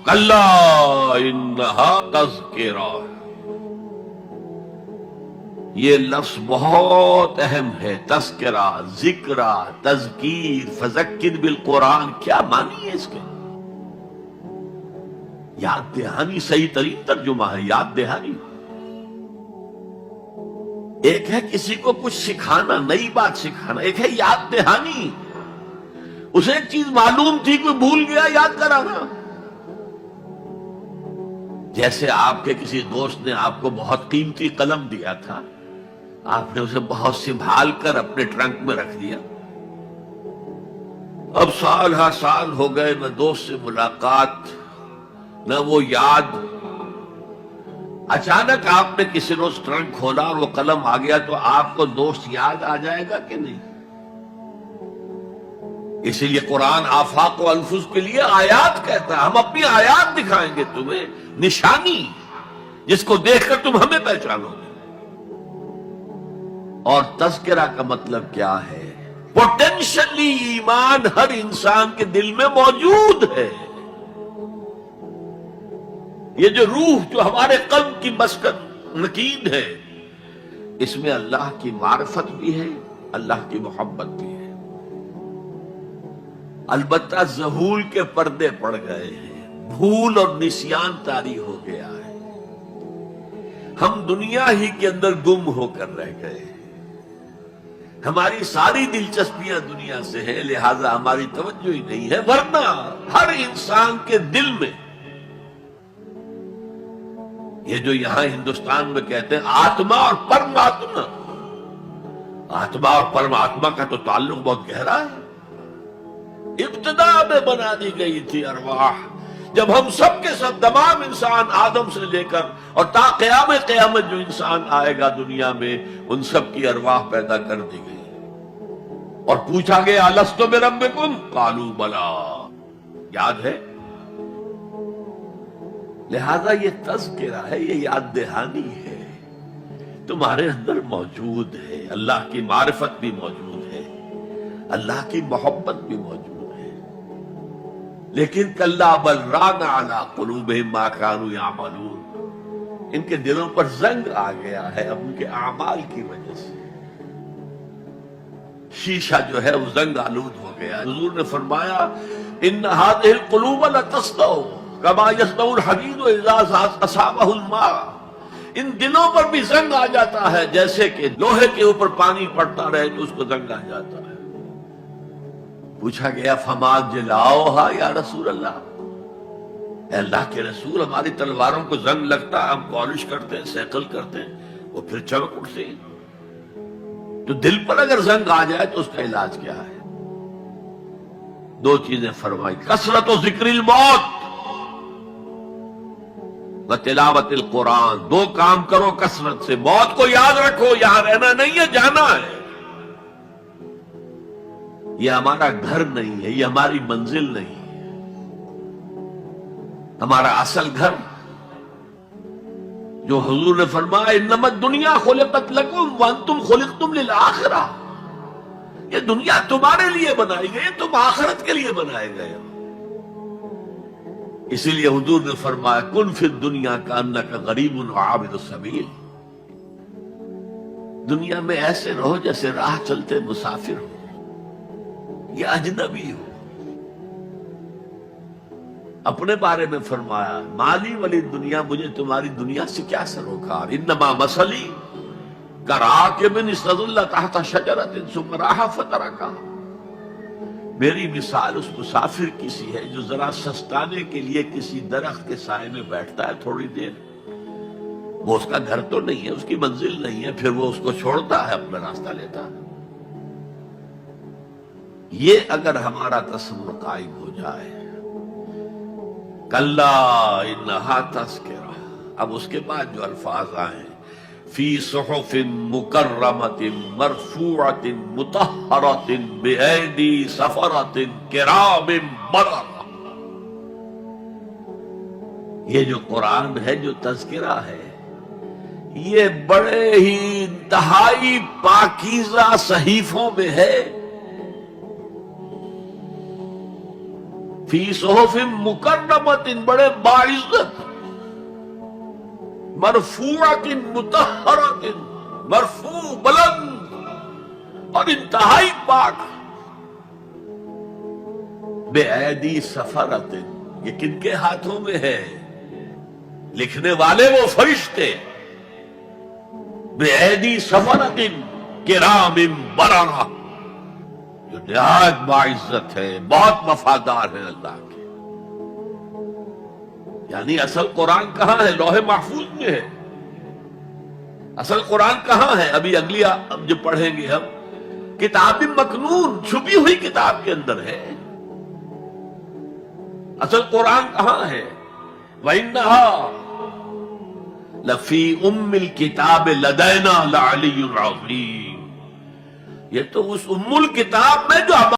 کلا انہا تذکرہ، یہ لفظ بہت اہم ہے. تذکرہ، ذکرہ، تذکیر، فذکر بالقرآن، کیا معنی ہے اس کے؟ یاد دہانی صحیح ترین ترجمہ ہے، یاد دہانی. ایک ہے کسی کو کچھ سکھانا، نئی بات سکھانا، ایک ہے یاد دہانی. اسے ایک چیز معلوم تھی، کوئی بھول گیا، یاد کرانا. جیسے آپ کے کسی دوست نے آپ کو بہت قیمتی قلم دیا تھا، آپ نے اسے بہت سنبھال کر اپنے ٹرنک میں رکھ دیا. اب سال ہا سال ہو گئے، نہ دوست سے ملاقات، نہ وہ یاد. اچانک آپ نے کسی روز ٹرنک کھولا اور وہ قلم آ گیا، تو آپ کو دوست یاد آ جائے گا کہ نہیں؟ اسی لیے قرآن آفاق و انفس کے لیے آیات کہتا ہے. ہم اپنی آیات دکھائیں گے تمہیں، نشانی جس کو دیکھ کر تم ہمیں پہچانو گے. اور تذکرہ کا مطلب کیا ہے؟ پوٹینشلی ایمان ہر انسان کے دل میں موجود ہے. یہ جو روح جو ہمارے قلب کی مسکن نکید ہے، اس میں اللہ کی معرفت بھی ہے، اللہ کی محبت بھی ہے. البتہ ذہول کے پردے پڑ گئے ہیں، بھول اور نسیان طاری ہو گیا ہے. ہم دنیا ہی کے اندر گم ہو کر رہ گئے ہیں. ہماری ساری دلچسپیاں دنیا سے ہیں، لہذا ہماری توجہ ہی نہیں ہے. ورنہ ہر انسان کے دل میں یہ جو یہاں ہندوستان میں کہتے ہیں آتما اور پرماتما، آتما اور پرماتما کا تو تعلق بہت گہرا ہے. ابتدا میں بنا دی گئی تھی ارواح، جب ہم سب کے سب تمام انسان آدم سے لے کر اور تا قیامت جو انسان آئے گا دنیا میں، ان سب کی ارواح پیدا کر دی گئی. اور پوچھا گیا الستو بربکم قالوا بلا، یاد ہے؟ لہذا یہ تذکرہ ہے، یہ یاد دہانی ہے، تمہارے اندر موجود ہے. اللہ کی معرفت بھی موجود ہے، اللہ کی محبت بھی موجود ہے. لیکن کلا بل ران علی قلوبہم ما کانوا یعملون، ان کے دلوں پر زنگ آ گیا ہے اب ان کے اعمال کی وجہ سے. شیشہ جو ہے وہ زنگ آلود ہو گیا. حضور نے فرمایا ان هذه القلوب لتصدع كما يصدع الحديد اذا اصابه الماء، ان دلوں پر بھی زنگ آ جاتا ہے جیسے کہ لوہے کے اوپر پانی پڑتا رہے تو اس کو زنگ آ جاتا ہے. پوچھا گیا فما جلاؤها یا رسول اللہ، اے اللہ کے رسول ہماری تلواروں کو زنگ لگتا ہے، ہم پالش کرتے ہیں، سیکل کرتے ہیں، وہ پھر چمک اٹھتے ہیں. تو دل پر اگر زنگ آ جائے تو اس کا علاج کیا ہے؟ دو چیزیں فرمائی، کثرت و ذکر الموت و تلاوت القرآن. دو کام کرو کثرت سے، موت کو یاد رکھو، یہاں رہنا نہیں ہے، جانا ہے. یہ ہمارا گھر نہیں ہے، یہ ہماری منزل نہیں ہے. ہمارا اصل گھر جو حضور نے فرمایا انما الدنیا خلقت لکم وانتم خلقتم للآخرہ، یہ دنیا تمہارے لیے بنائی گئی، تم آخرت کے لیے بنائے گئے ہو. اسی لیے حضور نے فرمایا کن فی الدنیا کانک غریب وعابر السبیل، دنیا میں ایسے رہو جیسے راہ چلتے مسافر ہو یا اجنبی ہو. اپنے بارے میں فرمایا مالی ولی دنیا، مجھے تمہاری دنیا سے کیا سروکار، انما مثلی کراکب استظل تحت شجرۃ ثم راح فترکھا، میری مثال اس مسافر کی سی ہے جو ذرا سستانے کے لیے کسی درخت کے سائے میں بیٹھتا ہے تھوڑی دیر. وہ اس کا گھر تو نہیں ہے، اس کی منزل نہیں ہے، پھر وہ اس کو چھوڑتا ہے، اپنا راستہ لیتا ہے. یہ اگر ہمارا تصور قائم ہو جائے، کلا انہا تذکرہ. اب اس کے بعد جو الفاظ آئے فی صحف مکرمۃ مرفوعۃ مطہرۃ بایدی سفرۃ کرام بررہ، یہ جو قرآن ہے، جو تذکرہ ہے، یہ بڑے ہی انتہائی پاکیزہ صحیفوں میں ہے، فی صحف مکرمۃ، بڑے باعزت، مرفوعۃ مطہرۃ، مرفوع بلند اور انتہائی پاک، بے ایدی سفرۃ، یہ کن کے ہاتھوں میں ہے؟ لکھنے والے وہ فرشتے، بے ایدی سفرۃ کرام بررہ، جو نہایت باعزت ہے، بہت وفادار ہے اللہ کے۔ یعنی اصل قرآن کہاں ہے؟ لوح محفوظ میں ہے۔ اصل قرآن کہاں ہے؟ ابھی اگلی اب جو پڑھیں گے ہم، کتاب مکنون، چھپی ہوئی کتاب کے اندر ہے۔ اصل قرآن کہاں ہے؟ وَإِنَّهَا لَفِي أُمِّ الْكِتَابِ لَدَيْنَا لَعَلِيٌّ عَظِيمٌ، یہ تو اس ام الکتاب میں جو